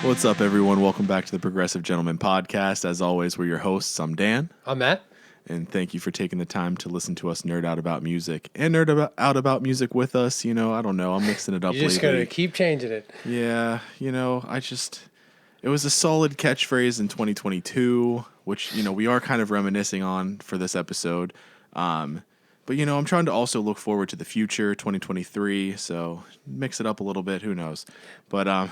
What's up, everyone? Welcome back to the Progressive Gentleman Podcast. As always, we're your hosts. I'm Dan. I'm Matt. And thank you for taking the time to listen to us nerd out about music and out about music with us. You know, I don't know. I'm mixing it up You're just lately. going to keep changing it. Yeah, it was a solid catchphrase in 2022, which, we are kind of reminiscing on for this episode. But, I'm trying to also look forward to the future, 2023, so mix it up a little bit. Who knows? But I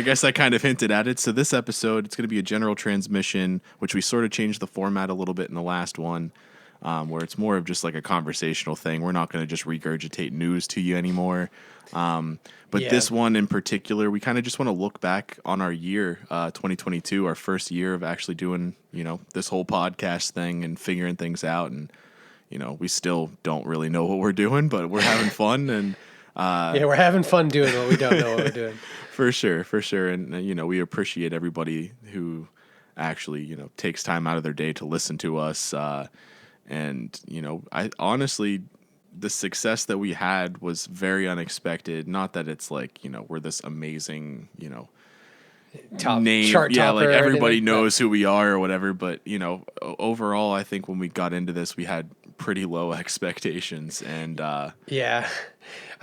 guess I kind of hinted at it. So this episode, it's going to be a general transmission, which we sort of changed the format a little bit in the last one, where it's more of just like a conversational thing. We're not going to just regurgitate news to you anymore. But this one in particular, we kind of just want to look back on our year, 2022, our first year of actually doing, this whole podcast thing and figuring things out. And we still don't really know what we're doing, but we're having fun. And we're having fun doing what we don't know what we're doing. For sure. And, we appreciate everybody who actually, takes time out of their day to listen to us. And, I honestly, the success that we had was very unexpected. Not that it's like, we're this amazing, Top name. chart Yeah, topper like everybody anything. knows who we are or whatever. But, overall, I think when we got into this, we had pretty low expectations. And I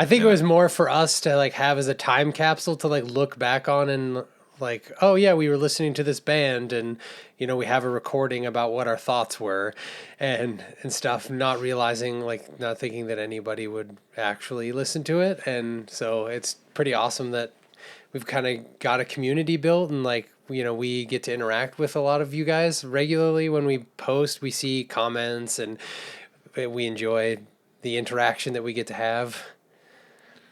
think it was more for us to like have as a time capsule to like look back on and like, oh yeah, we were listening to this band and we have a recording about what our thoughts were and stuff, not thinking that anybody would actually listen to it. And so it's pretty awesome that we've kind of got a community built and like, we get to interact with a lot of you guys regularly. When we post, we see comments and we enjoy the interaction that we get to have.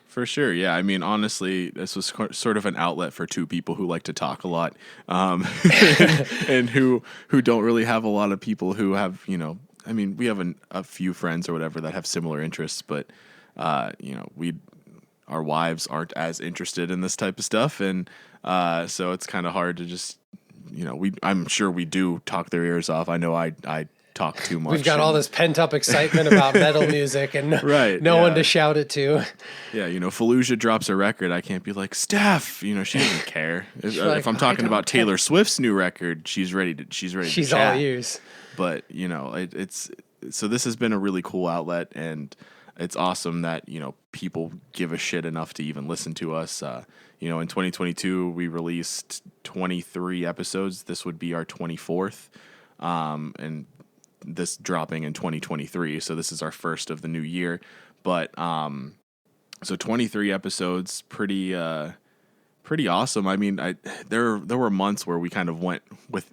For sure, yeah. I mean, honestly, this was sort of an outlet for two people who like to talk a lot, and who don't really have a lot of people who have, I mean, we have a few friends or whatever that have similar interests, but, our wives aren't as interested in this type of stuff, and so it's kind of hard to just, I'm sure we do talk their ears off. I know I talk too much. We've got all this pent up excitement about metal music and no one to shout it to. Yeah, Fallujah drops a record. I can't be like, Steph, she doesn't care. If I'm talking about Taylor Swift's new record, she's ready to She's chat. all ears. But, it's so this has been a really cool outlet, and it's awesome that, people give a shit enough to even listen to us. In 2022, we released 23 episodes. This would be our 24th. And this dropping in 2023, so this is our first of the new year. But so 23 episodes, pretty awesome. I mean, there were months where we kind of went with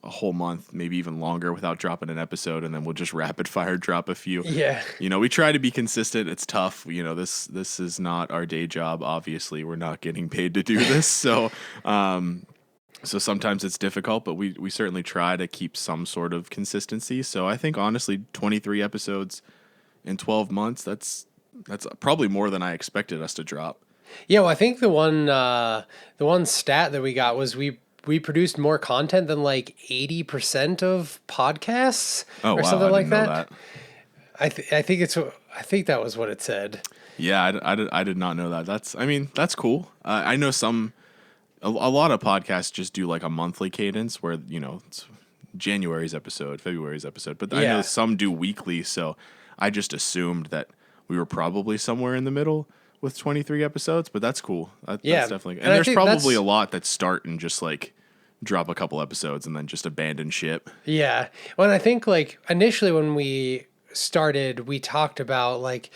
a whole month, maybe even longer, without dropping an episode, and then we'll just rapid fire drop a few. Yeah, we try to be consistent. It's tough. This is not our day job. Obviously, we're not getting paid to do this, so. So sometimes it's difficult, but we certainly try to keep some sort of consistency. So I think, honestly, 23 episodes in 12 months, that's probably more than I expected us to drop. Yeah, well, I think the one stat that we got was we produced more content than like 80% of podcasts or something like that. I think that was what it said. Yeah, I did not know that. That's cool. I know a lot of podcasts just do like a monthly cadence where, it's January's episode, February's episode, but I know some do weekly. So I just assumed that we were probably somewhere in the middle with 23 episodes, but that's cool. That's definitely, and there's probably a lot that start and just like drop a couple episodes and then just abandon ship. Yeah. Well, and I think like initially when we started, we talked about like,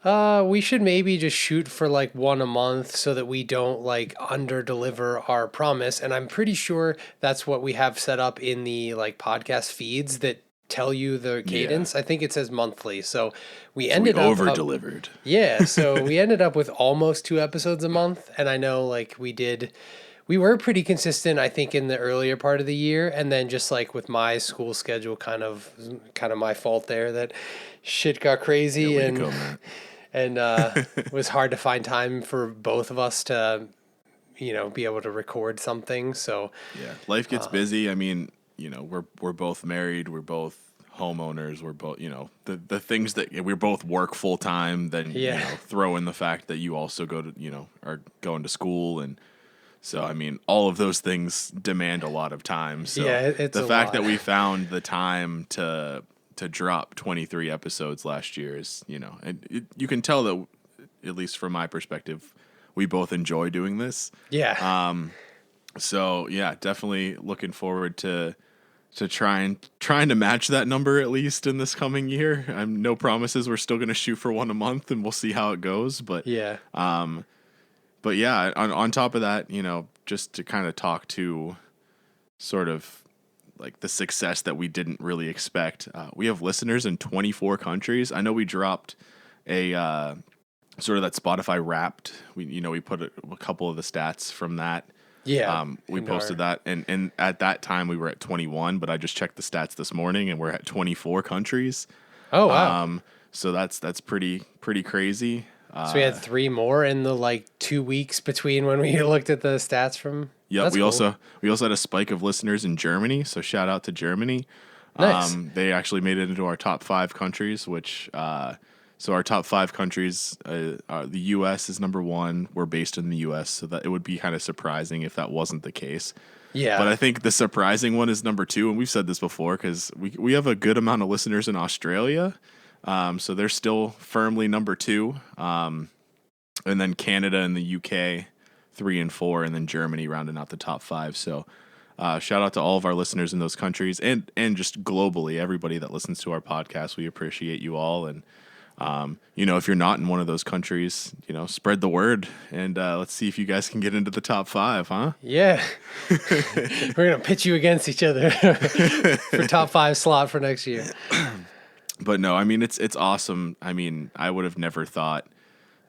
we should maybe just shoot for like one a month so that we don't like under deliver our promise. And I'm pretty sure that's what we have set up in the like podcast feeds that tell you the cadence. Yeah. I think it says monthly. So we ended up over delivered. Yeah. So we ended up with almost 2 episodes a month. And I know like we were pretty consistent, I think, in the earlier part of the year. And then just like with my school schedule, kind of my fault there that shit got crazy and it was hard to find time for both of us to, be able to record something. So yeah, life gets busy. I mean, we're both married. We're both homeowners. We're both, the things that we both work full time. Then throw in the fact that you also go to, are going to school, and So, I mean, all of those things demand a lot of time. So, Yeah, it's the a fact lot. that we found the time to drop 23 episodes last year is, you can tell that, at least from my perspective, we both enjoy doing this. Yeah. So, yeah, definitely looking forward to trying to match that number at least in this coming year. I'm no promises. We're still going to shoot for one a month, and we'll see how it goes. Yeah. But yeah, on top of that, just to kind of talk to sort of like the success that we didn't really expect. We have listeners in 24 countries. I know we dropped a sort of that Spotify Wrapped. We put a couple of the stats from that. Yeah. We And posted our- that, and at that time we were at 21, but I just checked the stats this morning, and we're at 24 countries. Oh wow. So that's pretty crazy. So we had 3 more in the like 2 weeks between when we looked at the stats from. Yep, That's we cool. also had a spike of listeners in Germany, so shout out to Germany. Nice. They actually made it into our top 5 countries, which so our top 5 countries, the U.S. is number 1. We're based in the U.S., so that it would be kind of surprising if that wasn't the case. Yeah. But I think the surprising one is number 2, and we've said this before because we have a good amount of listeners in Australia, so they're still firmly number 2, and then Canada and the UK 3 and 4, and then Germany rounding out the top 5. So shout out to all of our listeners in those countries and just globally, everybody that listens to our podcast. We appreciate you all, and if you're not in one of those countries, spread the word, and let's see if you guys can get into the top 5, huh? Yeah. We're going to pitch you against each other for top 5 slot for next year. But no, I mean, it's awesome. I mean, I would have never thought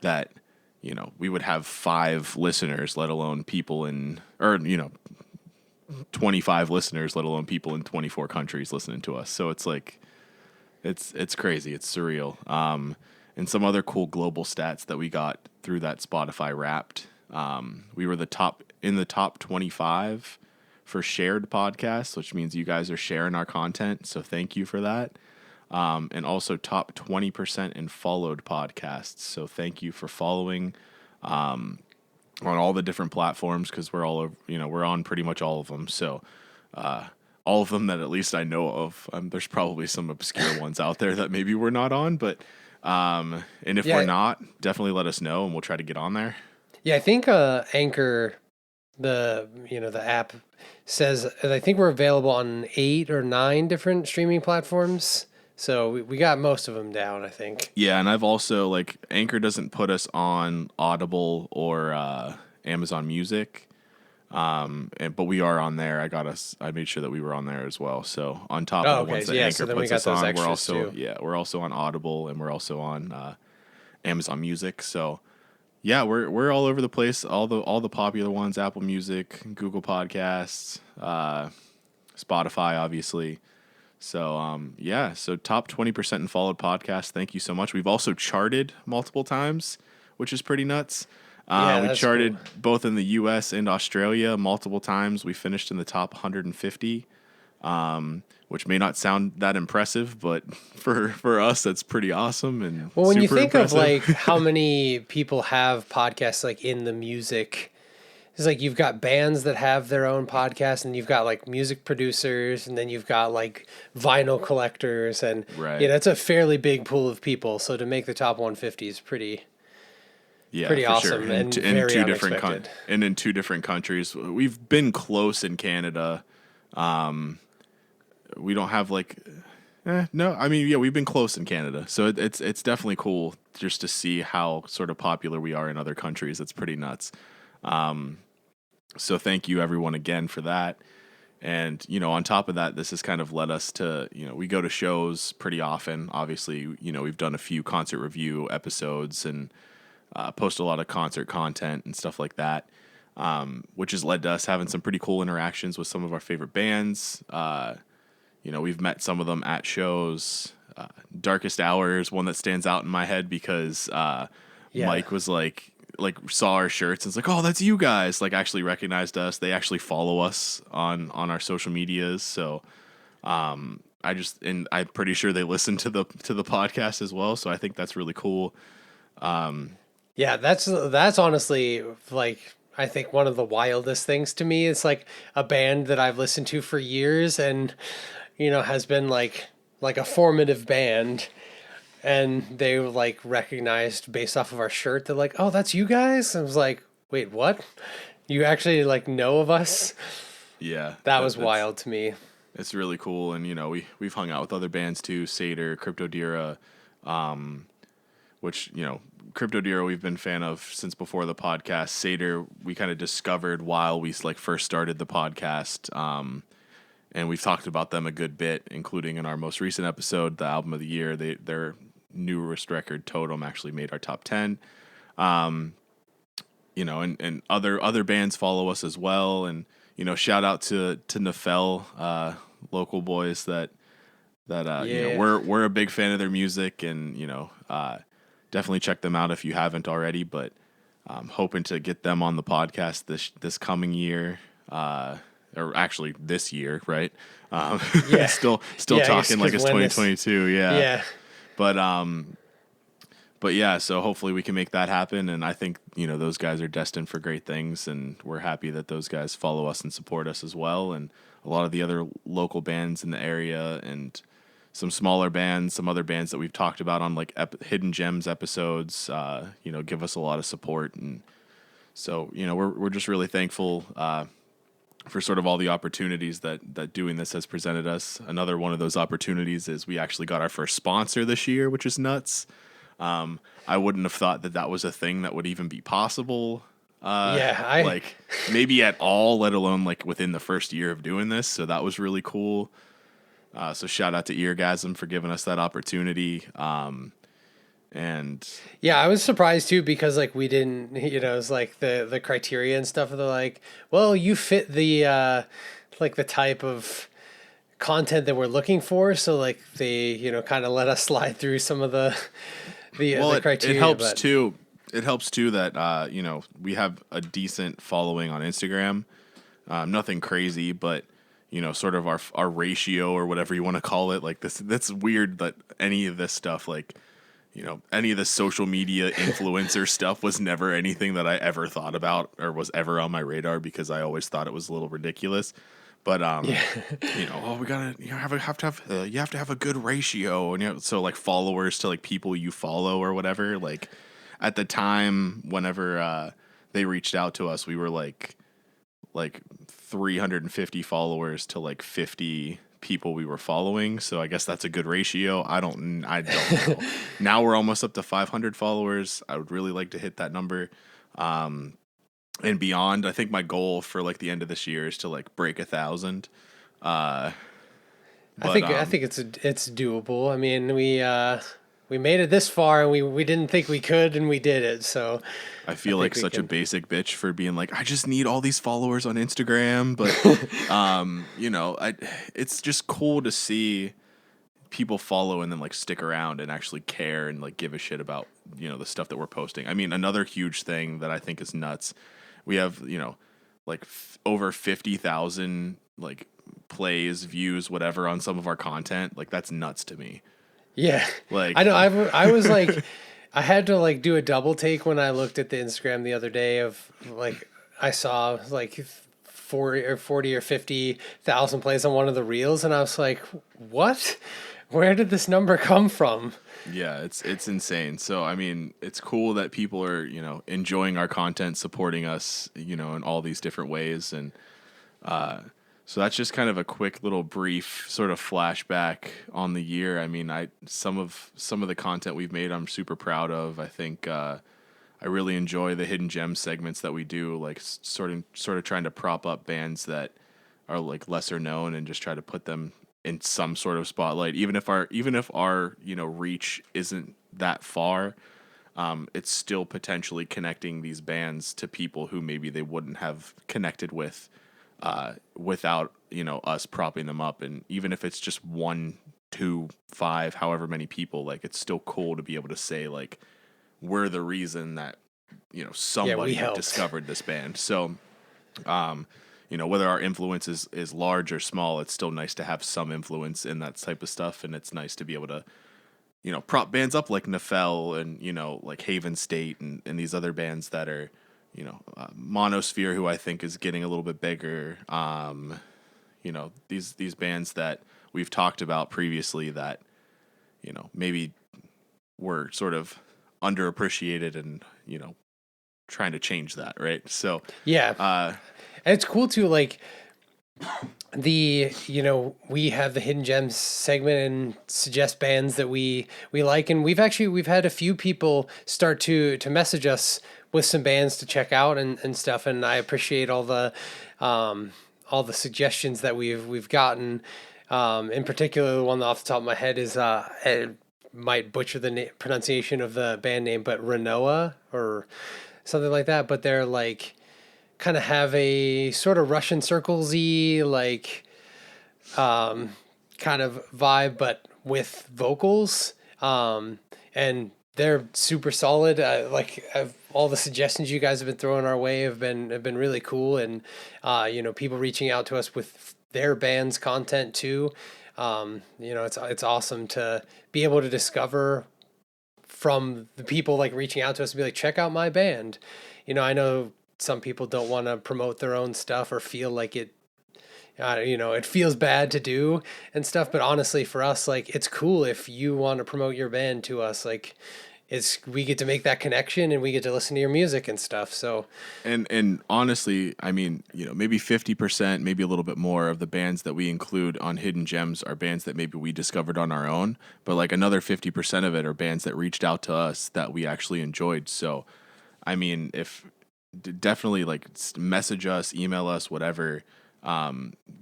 that, we would have 5 listeners, let alone people 25 listeners, let alone people in 24 countries listening to us. So it's like, it's crazy. It's surreal. And some other cool global stats that we got through that Spotify Wrapped. We were in the top 25 for shared podcasts, which means you guys are sharing our content. So thank you for that. And also top 20% in followed podcasts. So thank you for following on all the different platforms, because we're all over, we're on pretty much all of them. So all of them that at least I know of. There's probably some obscure ones out there that maybe we're not on, but and if we're not, definitely let us know and we'll try to get on there. Yeah, I think Anchor, the app says, and I think we're available on 8 or 9 different streaming platforms. So we got most of them down, I think. Yeah, and I've also Anchor doesn't put us on Audible or Amazon Music. But we are on there. I made sure that we were on there as well. So on top of the ones that Anchor puts us on, we're also on Audible, and we're also on Amazon Music. So yeah, we're all over the place. All the popular ones: Apple Music, Google Podcasts, Spotify, obviously. So so top 20% in followed podcasts. Thank you so much. We've also charted multiple times, which is pretty nuts. We charted both in the U.S. and Australia multiple times. We finished in the top 150, which may not sound that impressive, but for us, that's pretty awesome. And well, when you super think impressive. of how many people have podcasts in the music, it's you've got bands that have their own podcast, and you've got music producers, and then you've got vinyl collectors, and Right. it's a fairly big pool of people. So to make the top 150 is pretty for awesome, sure. and very two unexpected. and in 2 different countries. We've been close in Canada. We don't have no. I mean, yeah, we've been close in Canada, so it's definitely cool just to see how sort of popular we are in other countries. It's pretty nuts. So thank you everyone again for that. And, on top of that, this has kind of led us to, we go to shows pretty often. Obviously, we've done a few concert review episodes and post a lot of concert content and stuff like that, which has led to us having some pretty cool interactions with some of our favorite bands. We've met some of them at shows. Darkest Hours, one that stands out in my head because Mike was saw our shirts and was like, oh, that's you guys. Actually recognized us. They actually follow us on our social medias. So I'm pretty sure they listen to the podcast as well. So I think that's really cool. Yeah, that's honestly I think one of the wildest things to me. It's like a band that I've listened to for years and, has been like a formative band. And they were like recognized based off of our shirt. They're like, "Oh, that's you guys." I was like, "Wait, what? You actually like know of us?" Yeah, That was that's wild to me. it's really cool. And we've hung out with other bands too, Seder, Crypto Dira, which Crypto Dira we've been fan of since before the podcast. Seder we kind of discovered while we like first started the podcast. And we've talked about them a good bit, including in our most recent episode, the album of the year. Their newest record, Totem, actually made our top 10. And other bands follow us as well. And shout out to Nefel, local boys that Yeah. we're a big fan of their music, and definitely check them out if you haven't already. But hoping to get them on the podcast this coming year. Or actually this year, right? Yeah. still Yeah, I guess talking like 'cause it's when this- 2022, yeah. Yeah. But yeah, so hopefully we can make that happen, and I think those guys are destined for great things, and we're happy that those guys follow us and support us as well, and a lot of the other local bands in the area, and some smaller bands, some other bands that we've talked about on like Hidden Gems episodes, give us a lot of support, and so we're just really thankful. For sort of all the opportunities that doing this has presented us. Another one of those opportunities is we actually got our first sponsor this year, which is nuts. I wouldn't have thought that was a thing that would even be possible. Like maybe at all, let alone like within the first year of doing this. So that was really cool. So shout out to Eargasm for giving us that opportunity. And Yeah, I was surprised too because like we didn't, it's like the criteria and stuff. They're like, well, you fit the like the type of content that we're looking for, so like they kind of let us slide through some of the criteria. It helps but too. It helps too that we have a decent following on Instagram. Nothing crazy, but sort of our ratio or whatever you want to call it. Like this, that's weird that any of this stuff like. Any of the social media influencer stuff was never anything that I ever thought about or was ever on my radar because I always thought it was a little ridiculous. But we gotta you have to have a good ratio, and so like followers to like people you follow or whatever. Like at the time, whenever they reached out to us, we were like 350 followers to like 50 people we were following, so I guess that's a good ratio. I don't know. Now we're almost up to 500 followers. I would really like to hit that number and beyond. I think my goal for like the end of this year is to like break 1,000. I think it's doable. I mean, we made it this far, and we didn't think we could, and we did it. So I feel like such a basic bitch for being like, I just need all these followers on Instagram, but it's just cool to see people follow and then like stick around and actually care and like give a shit about the stuff that we're posting. I mean, another huge thing that I think is nuts. We have like over 50,000 like plays, views, whatever on some of our content. Like that's nuts to me. Yeah, Like I know. I was like, I had to like do a double take when I looked at the Instagram the other day of like I saw like 40 or 50,000 plays on one of the reels, and I was like, what? Where did this number come from? Yeah, it's insane. So I mean, it's cool that people are enjoying our content, supporting us, in all these different ways, and so that's just kind of a quick little brief sort of flashback on the year. I mean, some of the content we've made, I'm super proud of. I think I really enjoy the hidden gem segments that we do, like sort of trying to prop up bands that are like lesser known and just try to put them in some sort of spotlight, even if our reach isn't that far. It's still potentially connecting these bands to people who maybe they wouldn't have connected with without us propping them up. And even if it's just 1, 2, 5, however many people, like it's still cool to be able to say like we're the reason that somebody discovered this band. So whether our influence is large or small, it's still nice to have some influence in that type of stuff, and it's nice to be able to prop bands up like Nefel and like Haven State and these other bands that are Monosphere, who I think is getting a little bit bigger. These bands that we've talked about previously that, maybe were sort of underappreciated and, trying to change that. Right. So, Yeah. And it's cool too, like we have the hidden gems segment and suggest bands that we like, and we've had a few people start to message us with some bands to check out and stuff, and I appreciate all the suggestions that we've gotten. In particular, the one off the top of my head is I might butcher the pronunciation of the band name, but Renoa or something like that, but they're like kind of have a sort of Russian circles-y like kind of vibe, but with vocals. And they're super solid. All the suggestions you guys have been throwing our way have been really cool, and people reaching out to us with their band's content too. It's awesome to be able to discover from the people like reaching out to us and be like, check out my band. I know some people don't want to promote their own stuff or feel like it feels bad to do and stuff. But honestly, for us, like, it's cool if you want to promote your band to us. Like, we get to make that connection and we get to listen to your music and stuff. So, and honestly, I mean, maybe 50%, maybe a little bit more of the bands that we include on Hidden Gems are bands that maybe we discovered on our own, but like another 50% of it are bands that reached out to us that we actually enjoyed. So, I mean, definitely like message us, email us, whatever,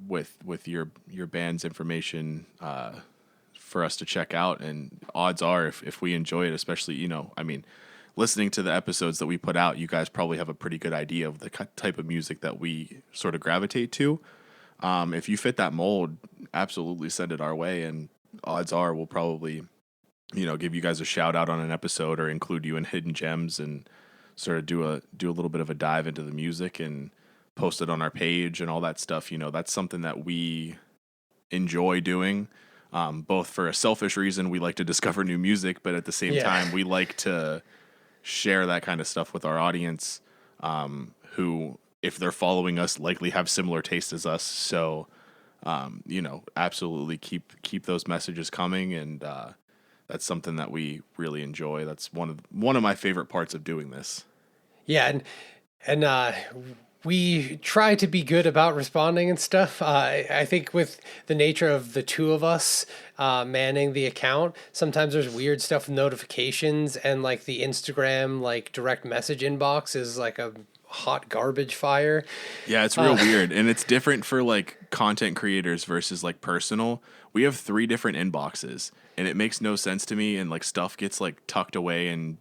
with your band's information, for us to check out. And odds are, if we enjoy it, especially, listening to the episodes that we put out, you guys probably have a pretty good idea of the type of music that we sort of gravitate to. If you fit that mold, absolutely send it our way. And odds are we'll probably, give you guys a shout out on an episode or include you in Hidden Gems and sort of do a little bit of a dive into the music and post it on our page and all that stuff. That's something that we enjoy doing. Both for a selfish reason, we like to discover new music, but at the same time, we like to share that kind of stuff with our audience, who, if they're following us, likely have similar tastes as us. So, absolutely keep those messages coming, and that's something that we really enjoy. That's one of my favorite parts of doing this. yeah. And we try to be good about responding and stuff. I think with the nature of the two of us manning the account, sometimes there's weird stuff with notifications, and like the Instagram like direct message inbox is like a hot garbage fire. Yeah, it's real weird, and it's different for like content creators versus like personal. We have 3 different inboxes, and it makes no sense to me. And like stuff gets like tucked away and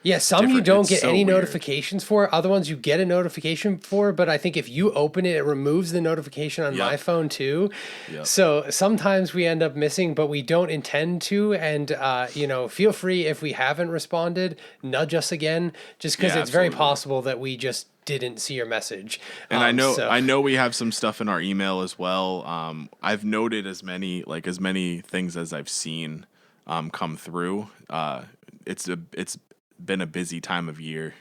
Yeah, some you don't get any weird. notifications for. Other ones you get a notification for, but I think if you open it, it removes the notification on my phone too. Yep. So sometimes we end up missing, but we don't intend to. And feel free, if we haven't responded, nudge us again, just because it's very possible that we just didn't see your message. And I know we have some stuff in our email as well. I've noted as many things as I've seen come through. It's been a busy time of year.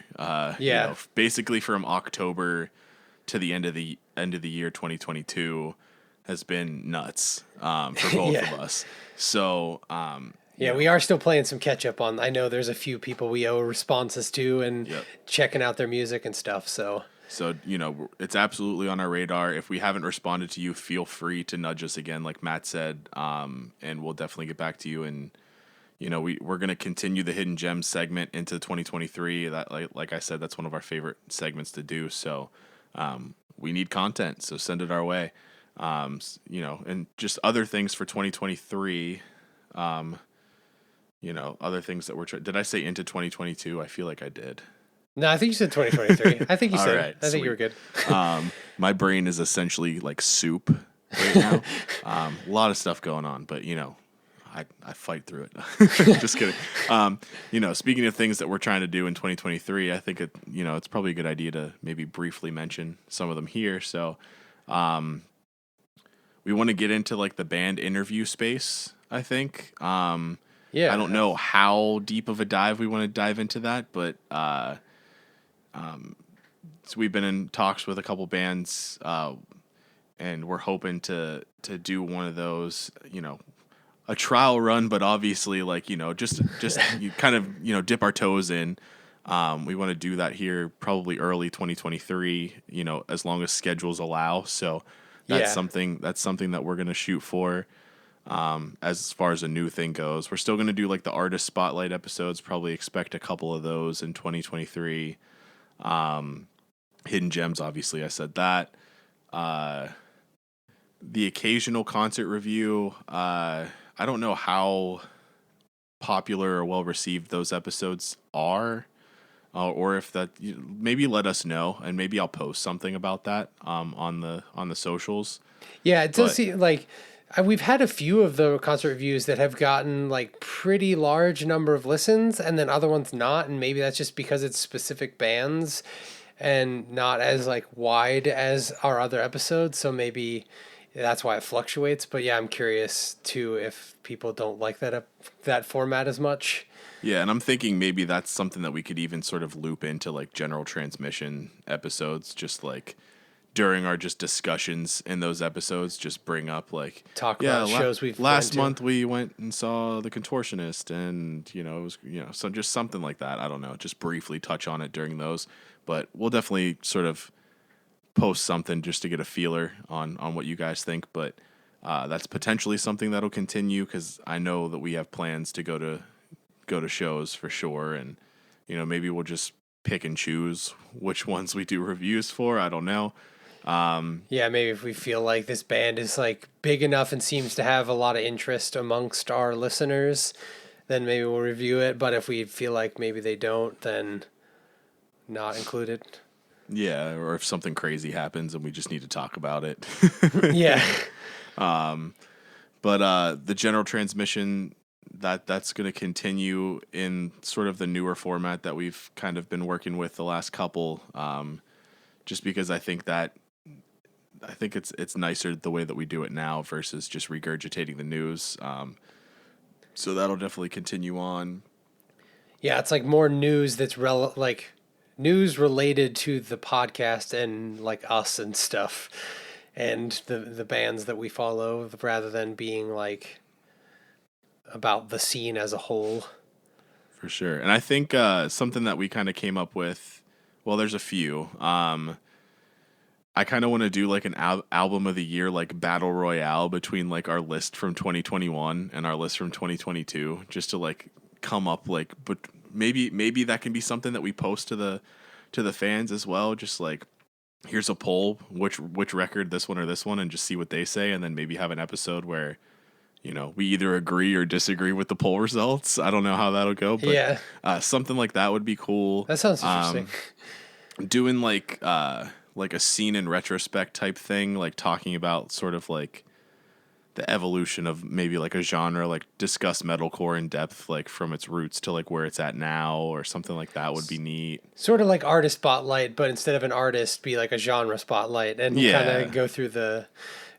Basically from October to the end of the year 2022 has been nuts for both of us. So we are still playing some catch up on. I know there's a few people we owe responses to and checking out their music and stuff. So it's absolutely on our radar. If we haven't responded to you, feel free to nudge us again, like Matt said, and we'll definitely get back to you. And we're going to continue the Hidden Gems segment into 2023. That, like I said, that's one of our favorite segments to do. So we need content, so send it our way. And just other things for 2023. Other things that we're did I say into 2022? I feel like I did. No, I think you said 2023. I think you said. Right, I think you were good. My brain is essentially like soup right now. A lot of stuff going on, but I fight through it. Just kidding. Speaking of things that we're trying to do in 2023, I think it's probably a good idea to maybe briefly mention some of them here. So, we want to get into like the band interview space, I think. I don't know how deep of a dive we want to dive into that, but So we've been in talks with a couple bands, and we're hoping to do one of those, a trial run, but obviously, like, just you kind of, dip our toes in. We want to do that here probably early 2023, as long as schedules allow. So Yeah. that's something that we're going to shoot for. As far as a new thing goes, we're still going to do like the artist spotlight episodes, probably expect a couple of those in 2023. Hidden gems, obviously, I said that. The occasional concert review, I don't know how popular or well received those episodes are, or if that, maybe let us know, and maybe I'll post something about that on the socials. Yeah, it does But seem like we've had a few of the concert reviews that have gotten like pretty large number of listens and then other ones not, and maybe that's just because it's specific bands and not as like wide as our other episodes, so maybe that's why it fluctuates. But yeah, I'm curious too if people don't like that format as much. yeah, and I'm thinking maybe that's something that we could even sort of loop into like general transmission episodes, just like during our just discussions in those episodes, just bring up like, Talk yeah, about shows we've last went month we went and saw the Contortionist, and it was, so just something like that. I don't know, just briefly touch on it during those, but we'll definitely sort of post something just to get a feeler on what you guys think. But that's potentially something that'll continue, because I know that we have plans to go to shows for sure, and maybe we'll just pick and choose which ones we do reviews for. I don't know. Yeah, maybe if we feel like this band is like big enough and seems to have a lot of interest amongst our listeners, then maybe we'll review it. But if we feel like maybe they don't, then not include it. Yeah, or if something crazy happens and we just need to talk about it. Yeah. But the general transmission, that's going to continue in sort of the newer format that we've kind of been working with the last couple. Just because I think it's nicer the way that we do it now versus just regurgitating the news. So that'll definitely continue on. Yeah, it's like more news that's like news related to the podcast and like us and stuff and the bands that we follow rather than being like about the scene as a whole. For sure. And I think something that we kind of came up with, well, there's a few. I kind of want to do like an album of the year, like battle royale between like our list from 2021 and our list from 2022, just to like come up like, but maybe that can be something that we post to the fans as well. Just like, here's a poll, which record, this one or this one, and just see what they say, and then maybe have an episode where we either agree or disagree with the poll results. I don't know how that'll go, but Yeah, something like that would be cool. that sounds interesting. Doing like a scene in retrospect type thing, like talking about sort of like the evolution of maybe like a genre, like discuss metalcore in depth, like from its roots to like where it's at now, or something like that would be neat. Sort of like artist spotlight, but instead of an artist, be like a genre spotlight and kind of Yeah, go through the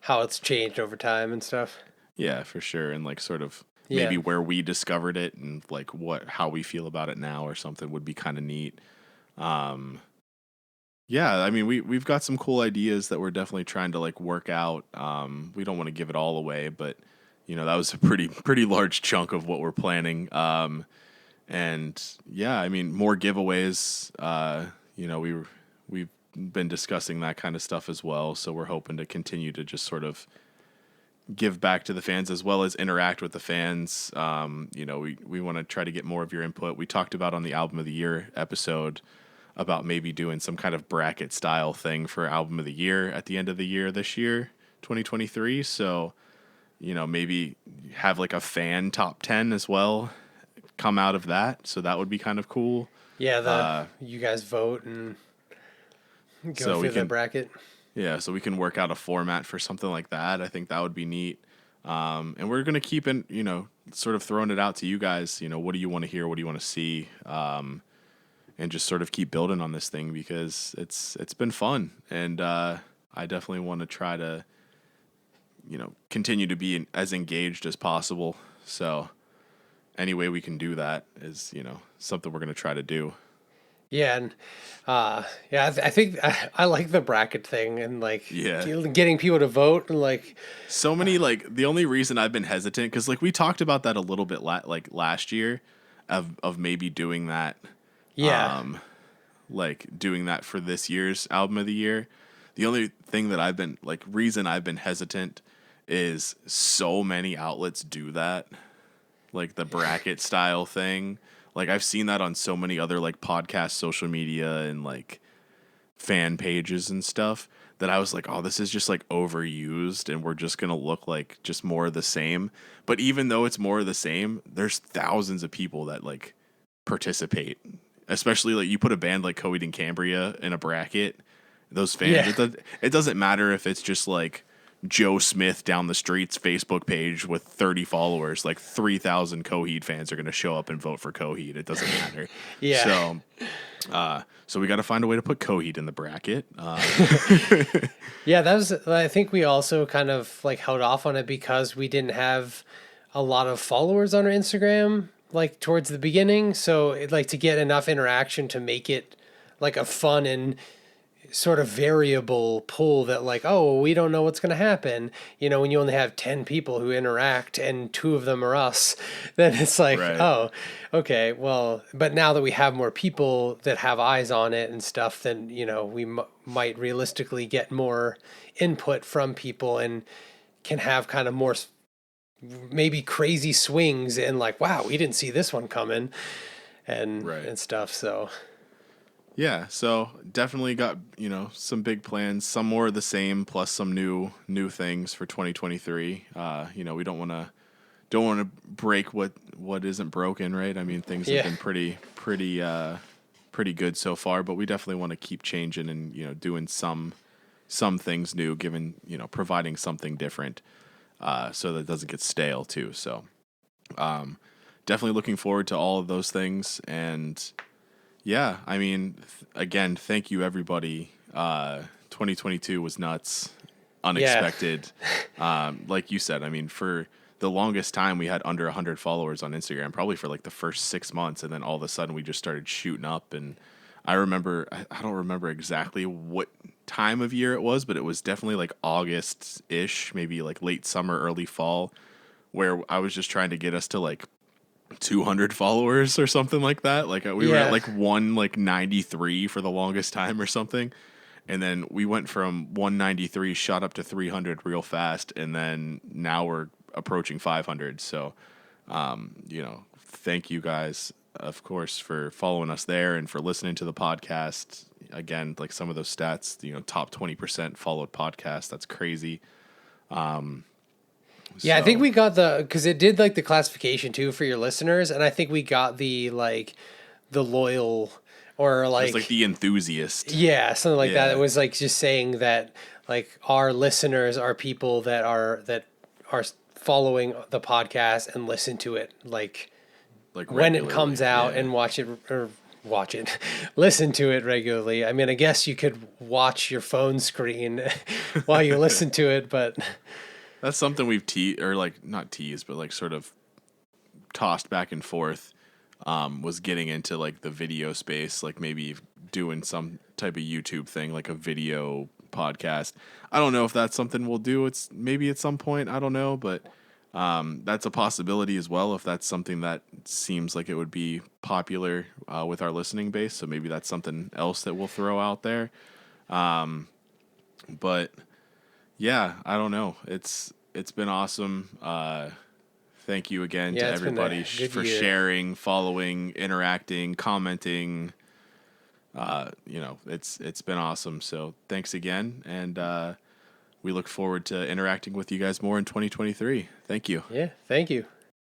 how it's changed over time and stuff. yeah, for sure, and like sort of Yeah. maybe where we discovered it and like how we feel about it now or something would be kind of neat. Yeah, I mean, we've got some cool ideas that we're definitely trying to like work out. We don't want to give it all away, but that was a pretty large chunk of what we're planning. And yeah, I mean, more giveaways. We've been discussing that kind of stuff as well. So we're hoping to continue to just sort of give back to the fans as well as interact with the fans. We want to try to get more of your input. We talked about on the album of the year episode about maybe doing some kind of bracket style thing for album of the year at the end of the year this year, 2023. So, maybe have like a fan top 10 as well come out of that. So that would be kind of cool. Yeah, Uh, you guys vote and go so we through the can, bracket. yeah, so we can work out a format for something like that. I think that would be neat. And we're going to keep in, sort of throwing it out to you guys. What do you want to hear? What do you want to see? And just sort of keep building on this thing, because it's been fun, and I definitely want to try to continue to be as engaged as possible. So any way we can do that is something we're going to try to do. Yeah, and yeah, I think I like the bracket thing and like Yeah. getting people to vote and like So many, like, the only reason I've been hesitant, because like we talked about that a little bit like last year, of maybe doing that, yeah, like doing that for this year's album of the year. The only thing that I've been like reason I've been hesitant is so many outlets do that, like the bracket style thing. Like I've seen that on so many other like podcast social media and like fan pages and stuff, that I was like, oh, this is just like overused and we're just going to look like just more of the same. But even though it's more of the same, there's thousands of people that like participate. Especially like you put a band like Coheed and Cambria in a bracket, those fans, yeah, it doesn't matter if it's just like Joe Smith down the street's Facebook page with 30 followers, like 3,000 Coheed fans are going to show up and vote for Coheed. It doesn't matter. yeah. So we got to find a way to put Coheed in the bracket. Yeah, that was. I think we also kind of like held off on it because we didn't have a lot of followers on our Instagram like towards the beginning. So it, like to get enough interaction to make it like a fun and sort of variable pool that like, oh, we don't know what's going to happen. You know, when you only have 10 people who interact and two of them are us, then it's like, Right. oh, okay, well, but now that we have more people that have eyes on it and stuff, then, you know, we might realistically get more input from people and can have kind of more maybe crazy swings and like, wow, we didn't see this one coming Right. and stuff. So Yeah, so definitely got, some big plans, some more of the same plus some new things for 2023. We don't want to break what isn't broken, right? I mean, things have yeah. been pretty good so far, but we definitely want to keep changing and, doing some things new, given, providing something different, so that it doesn't get stale too. So, definitely looking forward to all of those things. And yeah, I mean, again, thank you everybody. 2022 was nuts, Yeah. unexpected. Like you said, I mean, for the longest time we had under 100 followers on Instagram, probably for like the first 6 months, and then all of a sudden we just started shooting up. And I remember, I don't remember exactly what time of year it was, but it was definitely like August ish, maybe like late summer, early fall, where I was just trying to get us to like 200 followers or something like that. Like we were at Yeah. like 193 for the longest time or something. And then we went from 193 shot up to 300 real fast, and then now we're approaching 500. So, thank you guys, of course, for following us there and for listening to the podcast. Again, like some of those stats, top 20% followed podcast. That's crazy. Yeah, I think So we got because it did like the classification too for your listeners, and I think we got the like the loyal or it was like like the enthusiast. yeah, something like that. It Yeah. was like just saying that like our listeners are people that are following the podcast and listen to it like Like when it regularly. comes out Yeah. and watch it listen to it regularly. I mean, I guess you could watch your phone screen while you listen to it, but That's something we've or like not teased, but like sort of tossed back and forth. Was getting into like the video space, like maybe doing some type of YouTube thing, like a video podcast. I don't know if that's something we'll do. It's maybe at some point. I don't know, but that's a possibility as well. If that's something that seems like it would be popular with our listening base, so maybe that's something else that we'll throw out there. But yeah, I don't know. It's been awesome. Thank you again to yeah, it's been a everybody good for year. sharing, following, interacting, commenting. It's been awesome. So thanks again, and we look forward to interacting with you guys more in 2023. Thank you. Yeah, thank you.